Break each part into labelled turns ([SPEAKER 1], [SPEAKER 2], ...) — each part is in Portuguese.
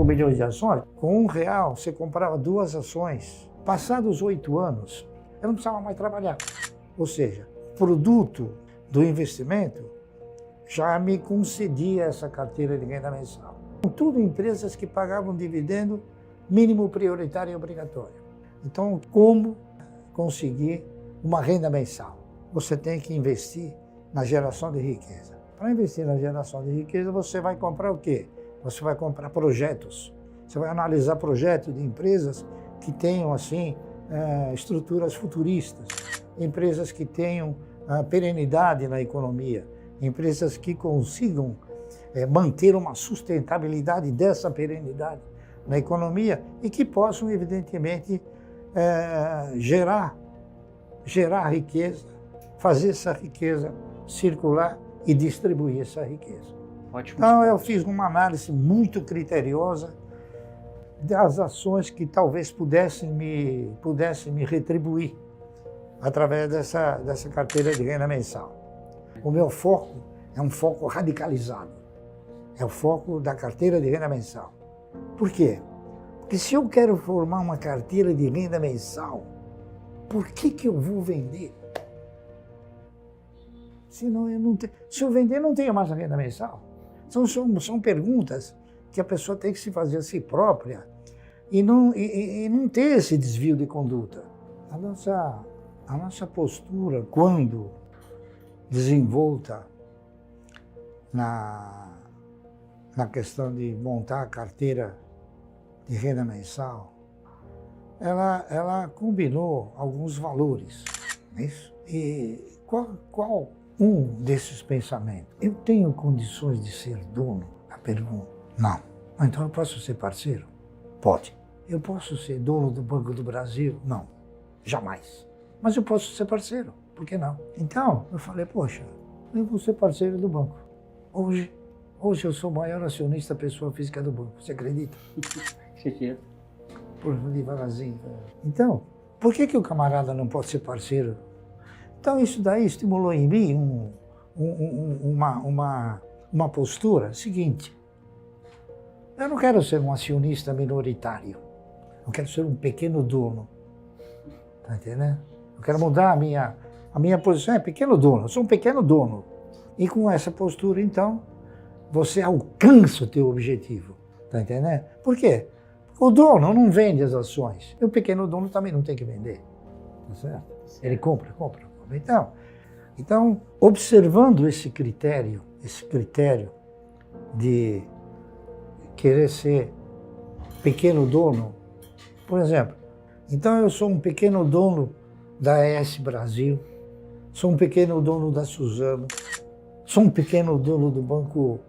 [SPEAKER 1] 5 milhões de ações, com R$1 você comprava 2 ações. Passados 8 anos, eu não precisava mais trabalhar. Ou seja, o produto do investimento já me concedia essa carteira de renda mensal. Tudo empresas que pagavam dividendo mínimo prioritário e obrigatório. Então, como conseguir uma renda mensal? Você tem que investir na geração de riqueza. Para investir na geração de riqueza, você vai comprar o quê? Você vai comprar projetos. Você vai analisar projetos de empresas que tenham, assim, estruturas futuristas, empresas que tenham perenidade na economia, empresas que consigam manter uma sustentabilidade dessa perenidade na economia e que possam, evidentemente, gerar riqueza, fazer essa riqueza circular e distribuir essa riqueza.
[SPEAKER 2] Ótimo.
[SPEAKER 1] Então, eu fiz uma análise muito criteriosa das ações que talvez pudessem me retribuir através dessa carteira de renda mensal. O meu foco é um foco radicalizado. É o foco da carteira de renda mensal. Por quê? Porque se eu quero formar uma carteira de renda mensal, por que eu vou vender? Senão se eu vender, não tenho mais a renda mensal. São perguntas que a pessoa tem que se fazer a si própria e não ter esse desvio de conduta. A nossa postura, quando desenvolta na questão de montar a carteira de renda mensal, ela combinou alguns valores, não é isso? E qual um desses pensamentos? Eu tenho condições de ser dono? A pergunta, não. Então eu posso ser parceiro? Pode. Eu posso ser dono do Banco do Brasil? Não, jamais. Mas eu posso ser parceiro, por que não? Então eu falei, poxa, eu vou ser parceiro do banco. Hoje eu sou o maior acionista pessoa física do banco, você acredita?
[SPEAKER 2] Certeza.
[SPEAKER 1] Por devagarzinho. Então, por que o camarada não pode ser parceiro? Então isso daí estimulou em mim uma postura seguinte. Eu não quero ser um acionista minoritário. Eu quero ser um pequeno dono. Tá entendendo? Eu quero mudar a minha posição, é pequeno dono. Eu sou um pequeno dono. E com essa postura, então, você alcança o teu objetivo. Tá entendendo? Por quê? O dono não vende as ações. E o pequeno dono também não tem que vender. Tá certo? Ele compra. Então, observando esse critério de querer ser pequeno dono, por exemplo, então eu sou um pequeno dono da ES Brasil, sou um pequeno dono da Suzano, sou um pequeno dono do Banco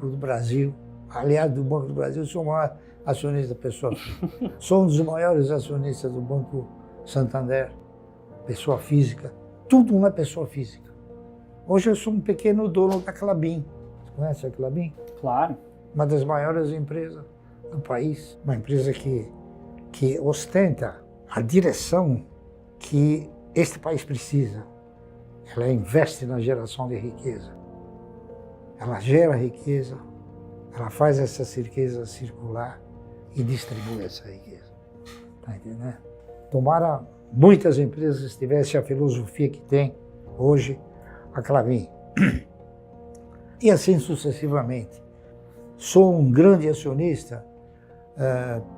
[SPEAKER 1] do Brasil, aliás, do Banco do Brasil, sou o maior acionista pessoa física, sou um dos maiores acionistas do Banco Santander, pessoa física, tudo uma pessoa física. Hoje eu sou um pequeno dono da Klabin. Você conhece a Klabin?
[SPEAKER 2] Claro.
[SPEAKER 1] Uma das maiores empresas do país, uma empresa que ostenta a direção que este país precisa. Ela investe na geração de riqueza. Ela gera riqueza, ela faz essa riqueza circular e distribui essa riqueza. Tá entendendo? Tomara muitas empresas tivessem a filosofia que tem hoje a Klabin. E assim sucessivamente. Sou um grande acionista,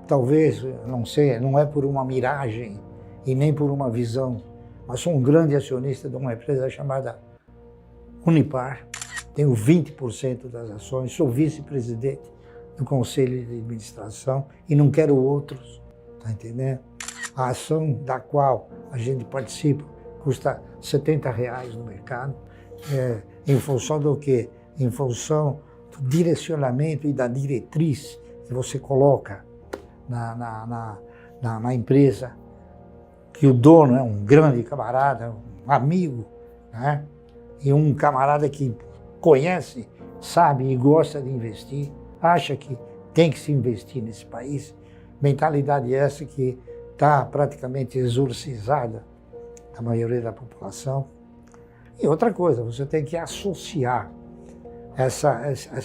[SPEAKER 1] talvez, não sei, não é por uma miragem e nem por uma visão, mas sou um grande acionista de uma empresa chamada Unipar. Tenho 20% das ações, sou vice-presidente do Conselho de Administração e não quero outros, tá entendendo? A ação da qual a gente participa custa R$70 no mercado, em função do quê? Em função do direcionamento e da diretriz que você coloca na empresa, que o dono é um grande camarada, um amigo, né? E um camarada que conhece, sabe e gosta de investir, acha que tem que se investir nesse país. Mentalidade essa que está praticamente exorcizada da maioria da população. E outra coisa, você tem que associar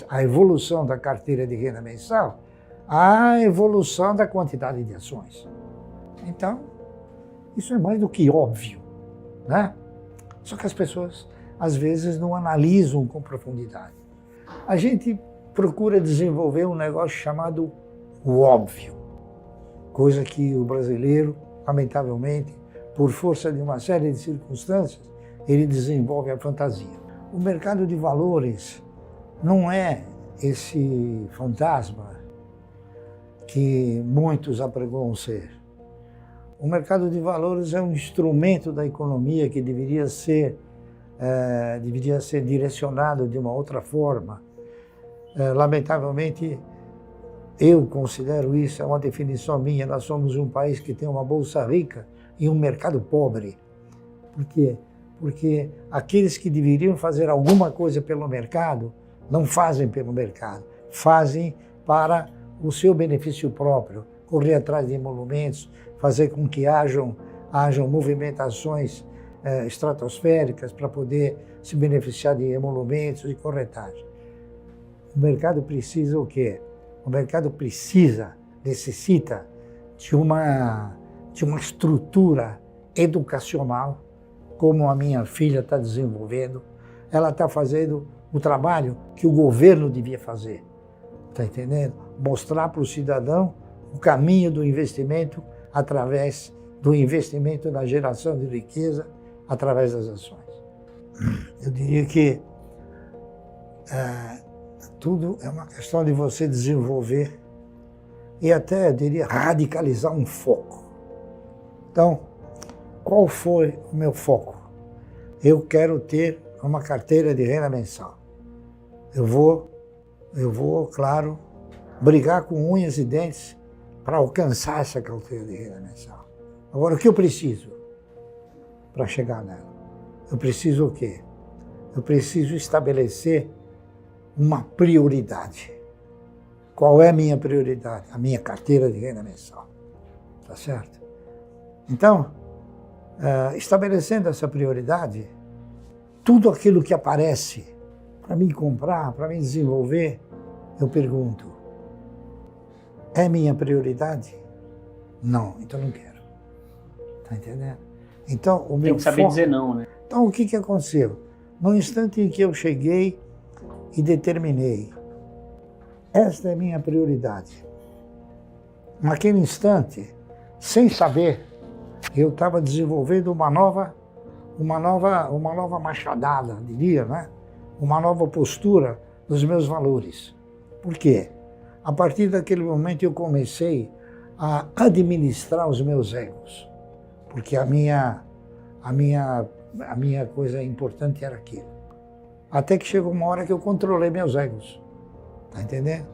[SPEAKER 1] a evolução da carteira de renda mensal à evolução da quantidade de ações. Então, isso é mais do que óbvio, né? Só que as pessoas, às vezes, não analisam com profundidade. A gente procura desenvolver um negócio chamado o óbvio, coisa que o brasileiro, lamentavelmente, por força de uma série de circunstâncias, ele desenvolve a fantasia. O mercado de valores não é esse fantasma que muitos apregoam ser. O mercado de valores é um instrumento da economia que deveria ser direcionado de uma outra forma. Lamentavelmente, eu considero isso, é uma definição minha, nós somos um país que tem uma bolsa rica e um mercado pobre. Por quê? Porque aqueles que deveriam fazer alguma coisa pelo mercado, não fazem pelo mercado, fazem para o seu benefício próprio, correr atrás de emolumentos, fazer com que hajam movimentações estratosféricas para poder se beneficiar de emolumentos e corretagem. O mercado precisa o quê? O mercado necessita de uma estrutura educacional, como a minha filha está desenvolvendo. Ela está fazendo o trabalho que o governo devia fazer. Está entendendo? Mostrar para o cidadão o caminho do investimento através do investimento na geração de riqueza através das ações. Eu diria que tudo é uma questão de você desenvolver e até, eu diria, radicalizar um foco. Então, qual foi o meu foco? Eu quero ter uma carteira de renda mensal. Eu vou, claro, brigar com unhas e dentes para alcançar essa carteira de renda mensal. Agora, o que eu preciso para chegar nela? Eu preciso o quê? Eu preciso estabelecer uma prioridade. Qual é a minha prioridade? A minha carteira de renda mensal. Tá certo? Então, estabelecendo essa prioridade, tudo aquilo que aparece para mim comprar, para mim desenvolver, eu pergunto, é minha prioridade? Não, então não quero. Tá entendendo? Então, o meu
[SPEAKER 2] tem que saber dizer não, né?
[SPEAKER 1] Então, o que aconteceu? No instante em que eu cheguei e determinei, esta é minha prioridade. Naquele instante, sem saber, eu estava desenvolvendo uma nova machadada, diria, né? Uma nova postura dos meus valores. Por quê? A partir daquele momento eu comecei a administrar os meus egos, porque a minha coisa importante era aquilo. Até que chegou uma hora que eu controlei meus egos, tá entendendo?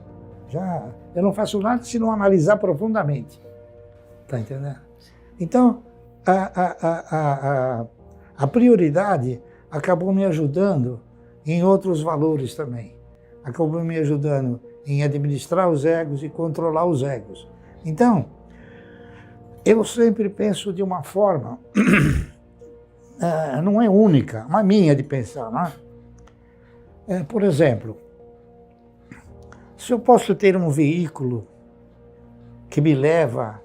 [SPEAKER 1] Eu não faço nada se não analisar profundamente, tá entendendo? Então, a prioridade acabou me ajudando em outros valores também. Acabou me ajudando em administrar os egos e controlar os egos. Então, eu sempre penso de uma forma, não é única, mas minha de pensar, não é? Por exemplo, se eu posso ter um veículo que me leva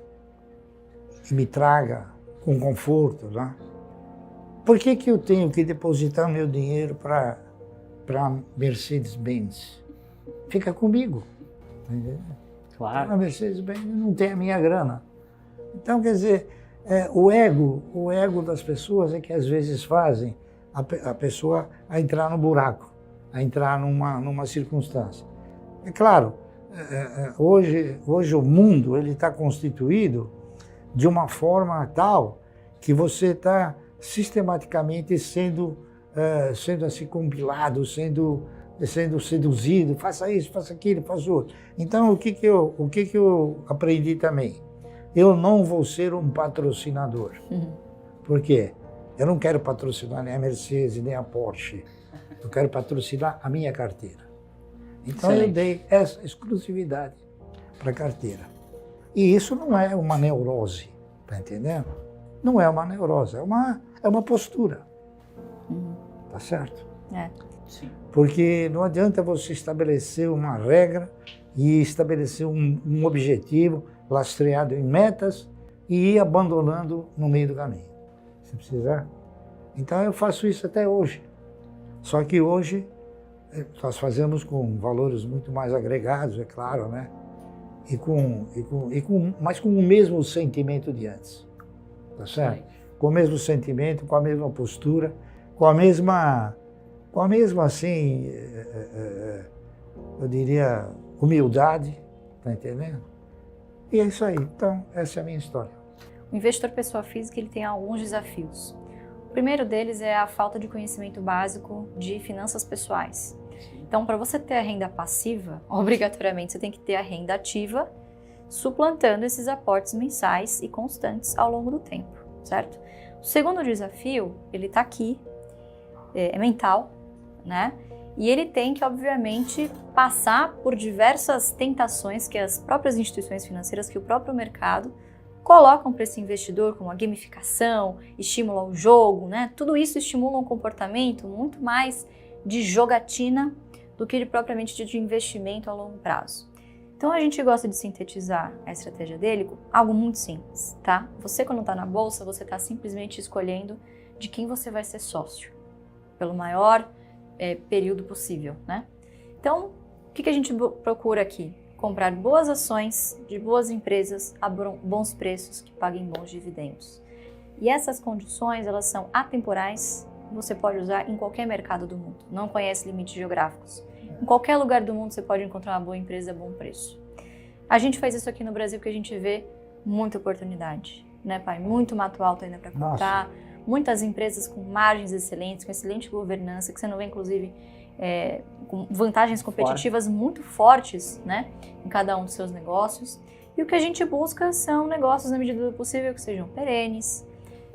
[SPEAKER 1] e me traga com conforto, né? Por que eu tenho que depositar meu dinheiro para Mercedes-Benz? Fica comigo.
[SPEAKER 2] Claro.
[SPEAKER 1] A Mercedes-Benz não tem a minha grana. Então, quer dizer, o ego das pessoas é que às vezes fazem a pessoa a entrar no buraco, a entrar numa circunstância. É claro, hoje o mundo ele está constituído de uma forma tal que você está sistematicamente sendo assim compilado, sendo seduzido, faça isso, faça aquilo, faça outro. Então, o que eu aprendi também? Eu não vou ser um patrocinador. Por quê? Eu não quero patrocinar nem a Mercedes, nem a Porsche. Eu quero patrocinar a minha carteira. Então, eu dei essa exclusividade para a carteira. E isso não é uma neurose, tá entendendo? Não é uma neurose, é uma postura. Tá certo?
[SPEAKER 2] Sim.
[SPEAKER 1] Porque não adianta você estabelecer uma regra e estabelecer um objetivo lastreado em metas e ir abandonando no meio do caminho, se precisar. Então eu faço isso até hoje. Só que hoje nós fazemos com valores muito mais agregados, é claro, né? Mas com o mesmo sentimento de antes, tá certo? Com o mesmo sentimento, com a mesma postura, com a mesma assim, eu diria, humildade, tá entendendo? E é isso aí. Então, essa é a minha história.
[SPEAKER 3] O investidor pessoa física, ele tem alguns desafios. O primeiro deles é a falta de conhecimento básico de finanças pessoais. Então, para você ter a renda passiva, obrigatoriamente você tem que ter a renda ativa, suplantando esses aportes mensais e constantes ao longo do tempo, certo? O segundo desafio, ele está aqui, é mental, né? E ele tem que, obviamente, passar por diversas tentações que as próprias instituições financeiras, que o próprio mercado colocam para esse investidor, como a gamificação, estímulo ao jogo, né? Tudo isso estimula um comportamento muito mais de jogatina do que propriamente de investimento a longo prazo. Então a gente gosta de sintetizar a estratégia dele com algo muito simples, tá? Você, quando está na bolsa, você está simplesmente escolhendo de quem você vai ser sócio, pelo maior período possível, né? Então, o que a gente procura aqui? Comprar boas ações de boas empresas a bons preços que paguem bons dividendos. E essas condições, elas são atemporais, você pode usar em qualquer mercado do mundo, não conhece limites geográficos. Em qualquer lugar do mundo você pode encontrar uma boa empresa a bom preço. A gente faz isso aqui no Brasil porque a gente vê muita oportunidade, né, pai? Muito mato alto ainda para comprar, muitas empresas com margens excelentes, com excelente governança, que você não vê, inclusive, com vantagens competitivas muito fortes, né, em cada um dos seus negócios. E o que a gente busca são negócios, na medida do possível, que sejam perenes,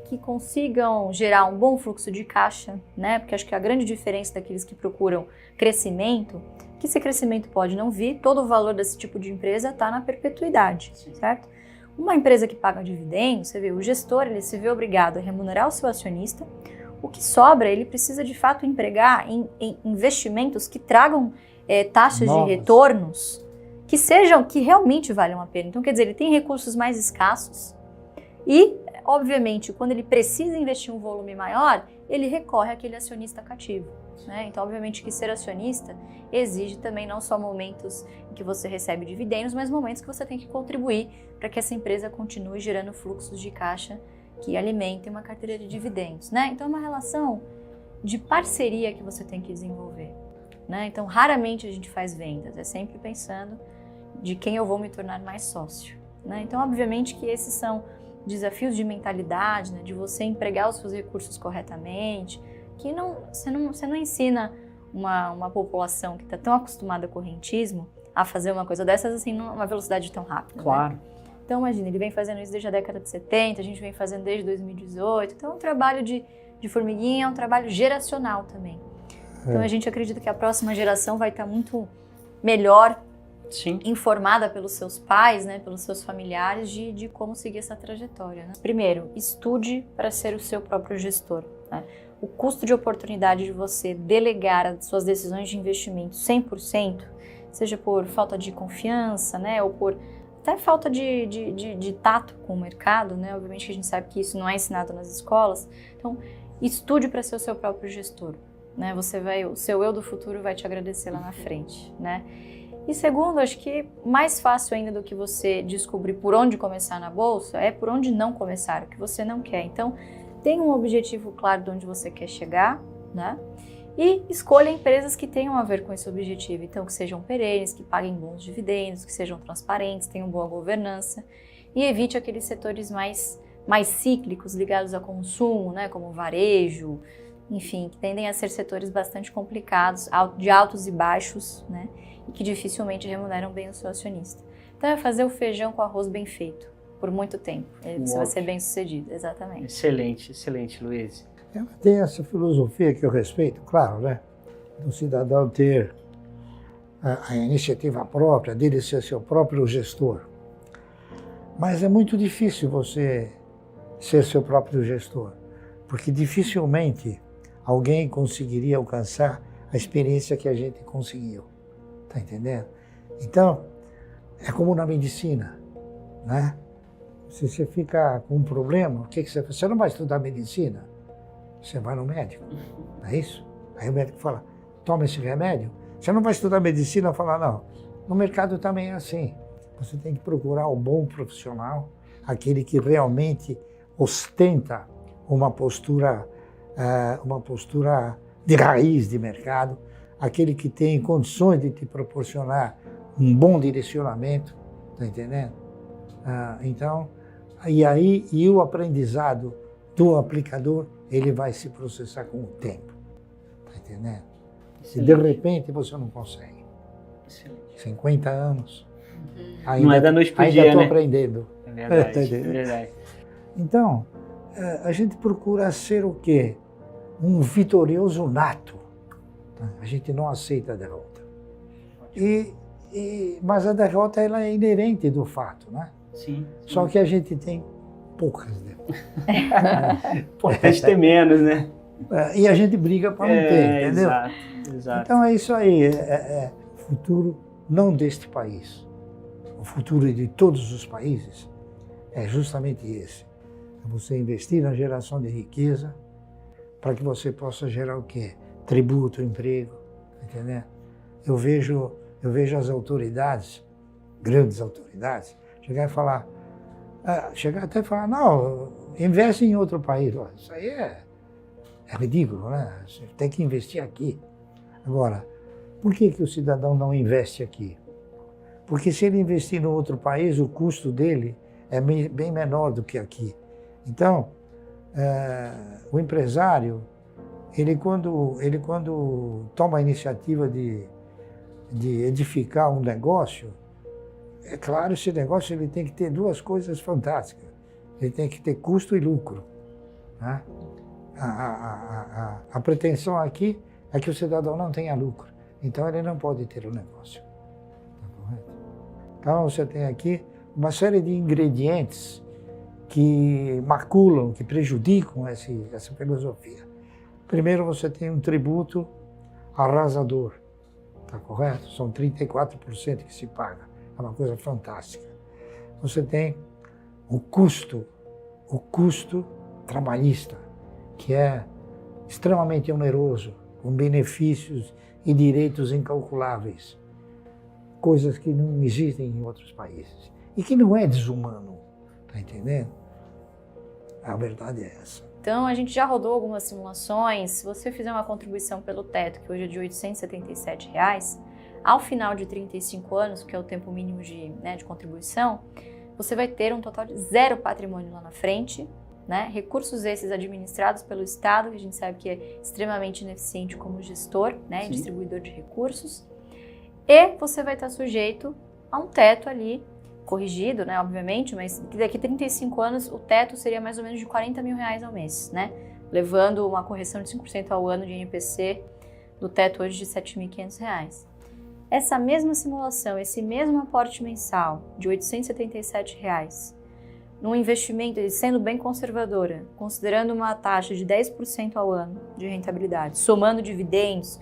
[SPEAKER 3] que consigam gerar um bom fluxo de caixa, né? Porque acho que a grande diferença daqueles que procuram crescimento, que esse crescimento pode não vir, todo o valor desse tipo de empresa está na perpetuidade, certo? Uma empresa que paga dividendos, você vê, o gestor, ele se vê obrigado a remunerar o seu acionista, o que sobra, ele precisa de fato empregar em investimentos que tragam taxas de retornos que realmente valham a pena. Então, quer dizer, ele tem recursos mais escassos e, obviamente, quando ele precisa investir um volume maior, ele recorre àquele acionista cativo, né? Então, obviamente que ser acionista exige também não só momentos em que você recebe dividendos, mas momentos que você tem que contribuir para que essa empresa continue gerando fluxos de caixa que alimentem uma carteira de dividendos, né? Então, é uma relação de parceria que você tem que desenvolver, né? Então, raramente a gente faz vendas, é sempre pensando de quem eu vou me tornar mais sócio, né? Então, obviamente que esses são desafios de mentalidade, né, de você empregar os seus recursos corretamente, que você não ensina uma população que está tão acostumada com o correntismo a fazer uma coisa dessas assim numa velocidade tão rápida.
[SPEAKER 2] Claro.
[SPEAKER 3] Né? Então, imagina, ele vem fazendo isso desde a década de 70, a gente vem fazendo desde 2018, então é um trabalho de formiguinha, é um trabalho geracional também. Então, a gente acredita que a próxima geração vai estar muito melhor informada pelos seus pais, né, pelos seus familiares, de como seguir essa trajetória. Né? Primeiro, estude para ser o seu próprio gestor. Né? O custo de oportunidade de você delegar as suas decisões de investimento 100%, seja por falta de confiança, né, ou por até falta de tato com o mercado, né? Obviamente que a gente sabe que isso não é ensinado nas escolas. Então, estude para ser o seu próprio gestor. Né? O seu eu do futuro vai te agradecer lá na frente, né? E segundo, acho que mais fácil ainda do que você descobrir por onde começar na bolsa é por onde não começar, o que você não quer. Então, tenha um objetivo claro de onde você quer chegar, né? E escolha empresas que tenham a ver com esse objetivo. Então, que sejam perenes, que paguem bons dividendos, que sejam transparentes, tenham boa governança e evite aqueles setores mais cíclicos ligados a consumo, né? Como varejo, enfim, que tendem a ser setores bastante complicados, de altos e baixos, né? E que dificilmente remuneram bem o seu acionista. Então é fazer o feijão com arroz bem feito, por muito tempo. Você vai ser bem sucedido, exatamente.
[SPEAKER 2] Excelente, excelente, Luiz.
[SPEAKER 1] Tem essa filosofia que eu respeito, claro, né? Do cidadão ter a iniciativa própria, dele ser seu próprio gestor. Mas é muito difícil você ser seu próprio gestor, porque dificilmente alguém conseguiria alcançar a experiência que a gente conseguiu. Tá entendendo? Então, é como na medicina, né? Se você fica com um problema, o que você faz? Você não vai estudar medicina, você vai no médico, não é isso? Aí o médico fala, toma esse remédio. Você não vai estudar medicina e falar, não. No mercado também é assim. Você tem que procurar o bom profissional, aquele que realmente ostenta uma postura de raiz de mercado, aquele que tem condições de te proporcionar um bom direcionamento, tá entendendo? Então, e o aprendizado do aplicador, ele vai se processar com o tempo, tá entendendo? Se de repente você não consegue. Excelente. 50 anos. Ainda,
[SPEAKER 2] não é da noite pro dia,
[SPEAKER 1] ainda estou
[SPEAKER 2] né?
[SPEAKER 1] aprendendo.
[SPEAKER 2] É verdade, é verdade.
[SPEAKER 1] Então, a gente procura ser o quê? Um vitorioso nato. A gente não aceita a derrota. Mas a derrota ela é inerente do fato, né?
[SPEAKER 2] Sim.
[SPEAKER 1] Só que a gente tem poucas derrotas.
[SPEAKER 2] Importante ter menos, né?
[SPEAKER 1] E a gente briga para não ter, entendeu?
[SPEAKER 2] Exato.
[SPEAKER 1] Então é isso aí. O futuro não deste país. O futuro de todos os países é justamente esse. É você investir na geração de riqueza para que você possa gerar o quê? Tributo, emprego, entendeu? Eu vejo as autoridades, grandes autoridades, chegar até falar, não, investe em outro país. Isso aí é ridículo, né? Você tem que investir aqui. Agora, por que o cidadão não investe aqui? Porque se ele investir no outro país, o custo dele é bem menor do que aqui. Então, o empresário, ele quando toma a iniciativa de edificar um negócio, é claro, esse negócio ele tem que ter duas coisas fantásticas. Ele tem que ter custo e lucro, né? A pretensão aqui é que o cidadão não tenha lucro. Então ele não pode ter o negócio. Tá correto? Então você tem aqui uma série de ingredientes que maculam, que prejudicam essa filosofia. Primeiro você tem um tributo arrasador. Tá correto? São 34% que se paga. É uma coisa fantástica. Você tem o custo trabalhista, que é extremamente oneroso, com benefícios e direitos incalculáveis, coisas que não existem em outros países e que não é desumano, tá entendendo? A verdade é essa.
[SPEAKER 3] Então, a gente já rodou algumas simulações. Se você fizer uma contribuição pelo teto, que hoje é de R$ 877, ao final de 35 anos, que é o tempo mínimo de contribuição, você vai ter um total de 0 patrimônio lá na frente, né? Recursos esses administrados pelo Estado, que a gente sabe que é extremamente ineficiente como gestor, né? E distribuidor de recursos. E você vai estar sujeito a um teto ali, corrigido, né, obviamente, mas daqui a 35 anos o teto seria mais ou menos de R$40 mil ao mês, né? Levando uma correção de 5% ao ano de INPC do teto hoje de R$ 7.500. Essa mesma simulação, esse mesmo aporte mensal de R$ 877, num investimento, sendo bem conservadora, considerando uma taxa de 10% ao ano de rentabilidade, somando dividendos,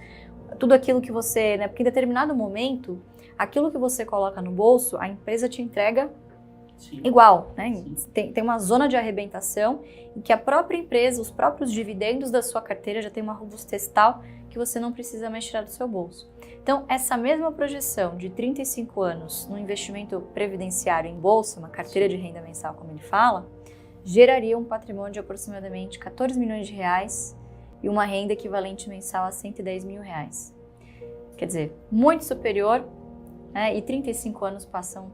[SPEAKER 3] tudo aquilo que você, né, porque em determinado momento, aquilo que você coloca no bolso, a empresa te entrega igual, né? Tem uma zona de arrebentação em que a própria empresa, os próprios dividendos da sua carteira já tem uma robustez tal que você não precisa mais tirar do seu bolso. Então, essa mesma projeção de 35 anos no investimento previdenciário em bolsa, uma carteira de renda mensal, como ele fala, geraria um patrimônio de aproximadamente R$14 milhões e uma renda equivalente mensal a R$110 mil. Quer dizer, muito superior, né? E 35 anos passam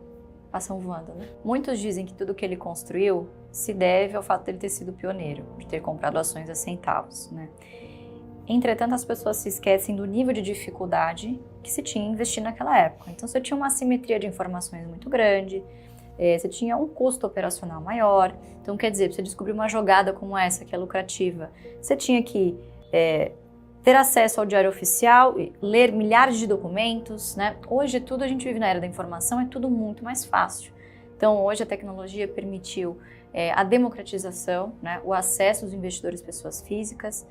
[SPEAKER 3] voando, né? Muitos dizem que tudo que ele construiu se deve ao fato de ele ter sido pioneiro, de ter comprado ações a centavos, né? Entretanto, as pessoas se esquecem do nível de dificuldade que se tinha em investir naquela época. Então, você tinha uma assimetria de informações muito grande, você tinha um custo operacional maior. Então, quer dizer, para você descobrir uma jogada como essa, que é lucrativa, você tinha que ter acesso ao diário oficial, ler milhares de documentos, né? Hoje tudo, a gente vive na era da informação, é tudo muito mais fácil. Então, hoje a tecnologia permitiu a democratização, né? O acesso dos investidores pessoas físicas,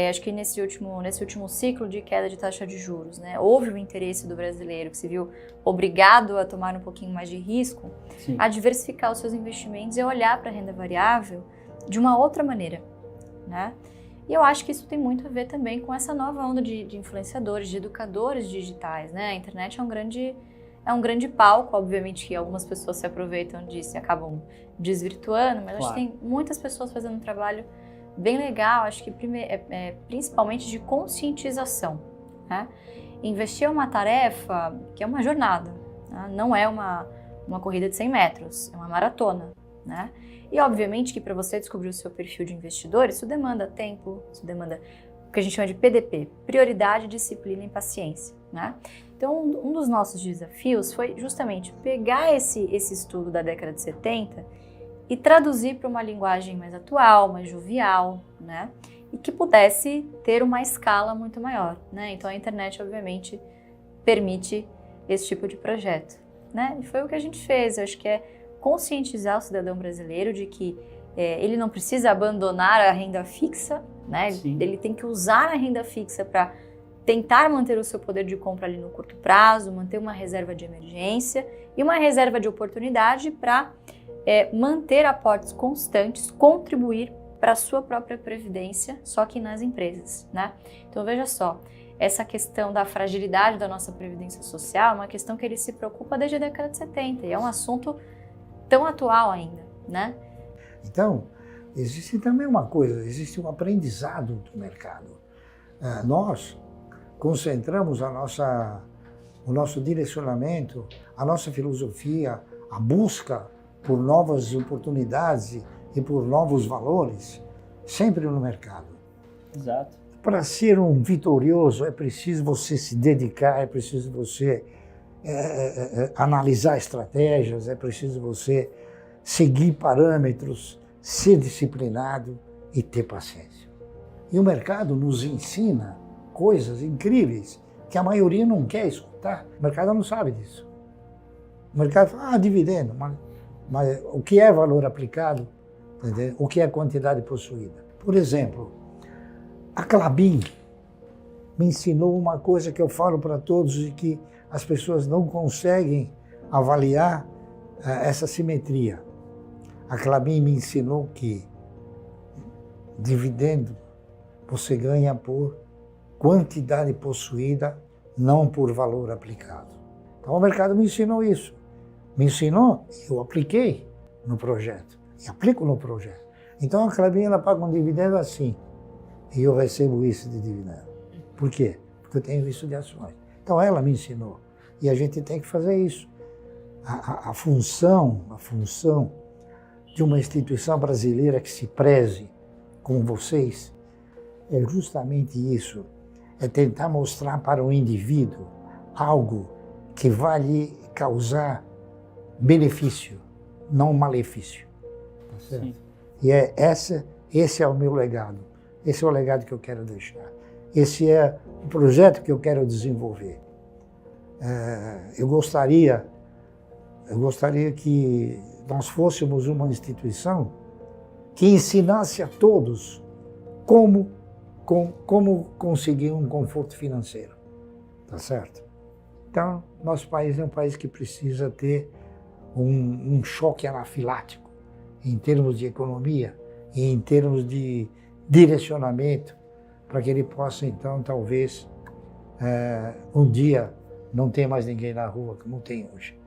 [SPEAKER 3] acho que nesse último ciclo de queda de taxa de juros, né, houve o interesse do brasileiro que se viu obrigado a tomar um pouquinho mais de risco,
[SPEAKER 2] Sim.
[SPEAKER 3] a diversificar os seus investimentos e olhar para a renda variável de uma outra maneira, né? E eu acho que isso tem muito a ver também com essa nova onda de influenciadores, de educadores digitais, né? A internet é um grande palco, obviamente que algumas pessoas se aproveitam disso e acabam desvirtuando, mas acho que tem muitas pessoas fazendo um trabalho bem legal, acho que principalmente de conscientização, né? Investir é uma tarefa que é uma jornada, né? Não é uma corrida de 100 metros, é uma maratona, né? E obviamente que para você descobrir o seu perfil de investidor, isso demanda tempo, isso demanda o que a gente chama de PDP, prioridade, disciplina e paciência, né? Então, um dos nossos desafios foi justamente pegar esse estudo da década de 70 e traduzir para uma linguagem mais atual, mais jovial, né? E que pudesse ter uma escala muito maior, né? Então, a internet, obviamente, permite esse tipo de projeto, né? E foi o que a gente fez, eu acho que é conscientizar o cidadão brasileiro de que ele não precisa abandonar a renda fixa, né? Ele tem que usar a renda fixa para tentar manter o seu poder de compra ali no curto prazo, manter uma reserva de emergência e uma reserva de oportunidade para manter aportes constantes, contribuir para a sua própria previdência, só que nas empresas, né? Então veja só, essa questão da fragilidade da nossa previdência social é uma questão que ele se preocupa desde a década de 70 e é um assunto tão atual ainda, né?
[SPEAKER 1] Então, existe também uma coisa, existe um aprendizado do mercado. Nós concentramos o nosso direcionamento, a nossa filosofia, a busca por novas oportunidades e por novos valores, sempre no mercado.
[SPEAKER 2] Exato.
[SPEAKER 1] Para ser um vitorioso é preciso você se dedicar, é preciso você analisar estratégias, é preciso você seguir parâmetros, ser disciplinado e ter paciência. E o mercado nos ensina coisas incríveis que a maioria não quer escutar. O mercado não sabe disso. O mercado fala, dividendo, mas o que é valor aplicado, entendeu? O que é quantidade possuída. Por exemplo, a Klabin me ensinou uma coisa que eu falo para todos e que as pessoas não conseguem avaliar essa simetria. A Klabin me ensinou que dividendo você ganha por quantidade possuída, não por valor aplicado. Então o mercado me ensinou isso. Me ensinou, eu apliquei no projeto. E aplico no projeto. Então a Klabin ela paga um dividendo assim. E eu recebo isso de dividendo. Por quê? Porque eu tenho isso de ações. Então ela me ensinou. E a gente tem que fazer isso. A função de uma instituição brasileira que se preze com vocês é justamente isso. É tentar mostrar para o indivíduo algo que vai lhe causar benefício, não malefício. Tá certo? Sim. E esse é o meu legado. Esse é o legado que eu quero deixar. Esse é o projeto que eu quero desenvolver. Eu gostaria que nós fôssemos uma instituição que ensinasse a todos como conseguir um conforto financeiro. Tá certo? Então, nosso país é um país que precisa ter um choque anafilático em termos de economia e em termos de direcionamento, para que ele possa, então, talvez, um dia não ter mais ninguém na rua, como tem hoje.